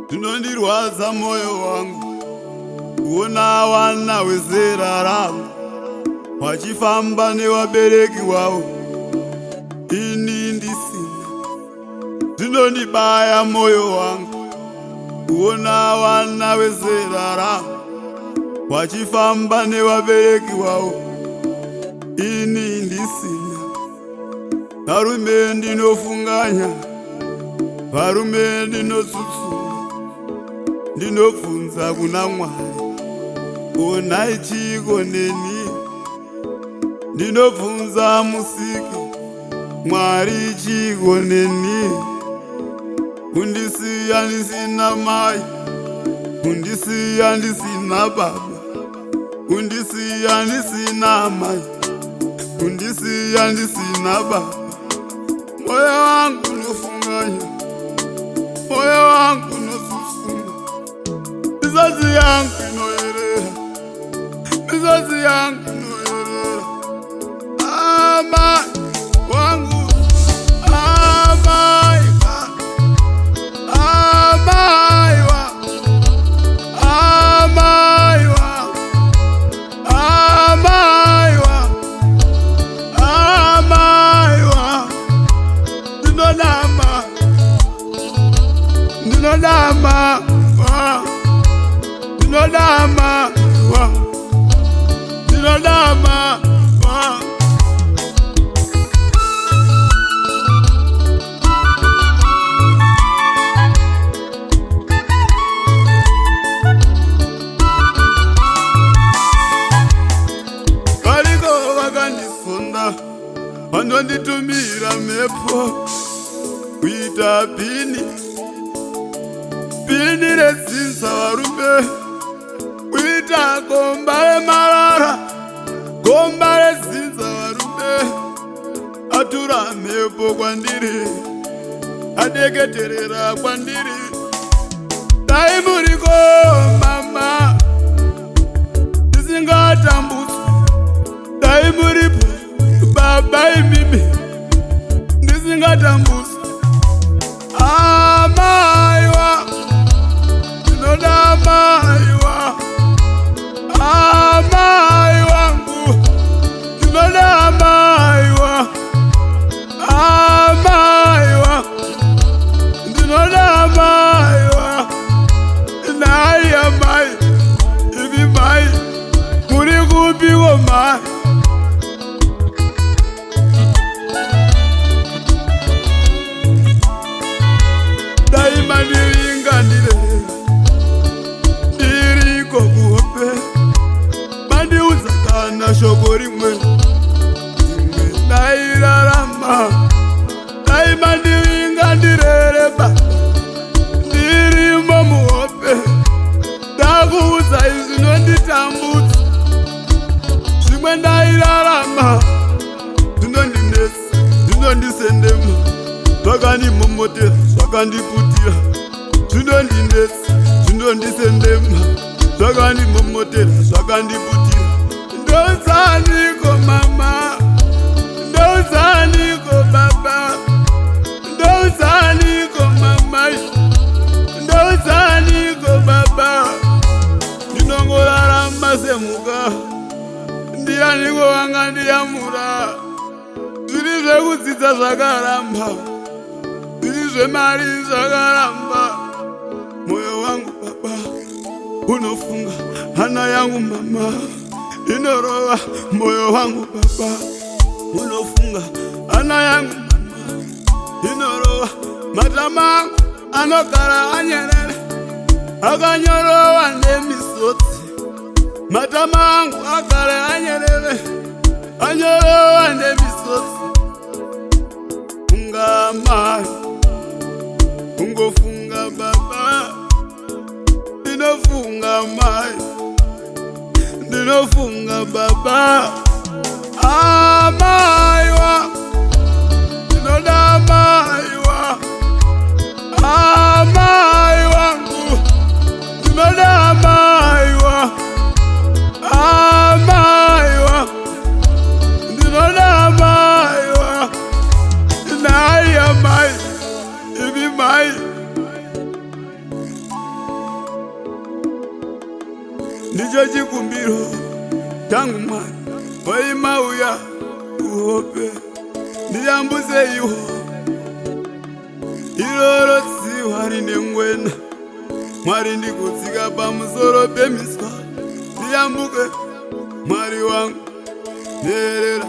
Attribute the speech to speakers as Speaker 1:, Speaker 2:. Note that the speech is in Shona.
Speaker 1: Zvinondirwadza moyo wangu kuona vana wezera rangu vachifamba nevabereki wavo, ini ndisina. Zvinondibaya moyo wangu kuona vana wezera rangu vachifamba nevabereki wavo, ini ndisina. Varume ndinofunganya, varume ndinotsutsura, ndinobvunza kuna Mwari, onai chiko neni? Ndinobvunza Musiki, Mwari chiko neni? Kundisiya ndisina mai, kundisiya ndisina baba, kundisiya ndisina mai, kundisiya ndisina baba. Moyo wangu unofunganya, moyo wangu unosusuma, misozi yangu inoerera, misozi yangu inoerera. Amai wangu, amai, amai wangu, amai wangu, amai wangu, amai wangu. Ndinodama, ndinodama, ndinodama, ndinodama. Variko vakandisunda vanonditumira mhepo kuita bhini redzinza varume, kuita gomba remarara, gomba redzinza varume. Atura mhepo kwandiri, adeketerera kwandiri. Dai muriko mama, ndisingatambudzwi. Dai muripo baba, imimi ndisingatambudzwi. Amai wangu, ndinoda amai wangu, amai wangu, ndinoda amai wangu, amai wangu, ndinoda amai wangu. Nai amai, ivi mai, muri kupiko mai? Mandiringanire, ndiriko kuhope, mandiudza kana shoko rimwe, ndairarama. Dai mandiringandirere baba, ndirimo muhope, ndakuudza izvi zvinonditambudza. Zvimwe ndairarama, zvinondinetsa, zvinondisendema, zvakandimomotera, zvakandiputira, zvinondinetsa, zvinondisendema, zvakandimomotera, zvakandiputira. Ndouzaniko mama, ndouzaniko baba, ndouzaniko mama, ndouzaniko baba. Ndinongorarama semhuka, ndianiko wanga ndiyamura. Zviri zvekudzidza zvakaramba, zviri zvemari zvakaramba. Moyo wangu baba unofunga, hana yangu mama inorova. Moyo wangu baba unofunga, hana yangu mama inorova. Matama angu anogara anyerere, akanyorova nemisodzi. Matama angu agara anyerere, anyorova nemisodzi. Funga mai, ungofunga baba, ndinofunga mai, ndinofunga baba. Amai wangu, ndinoda amai wangu, amai wangu, ndinoda amai wangu, ndicho chikumbiro changu Mwari. Waimauya uhope ndiyambuze iwo iroro tsiwa rine ngwena. Mwari ndikudzika pamusoro pemiswa ndiyambuke Mwari wangu nherera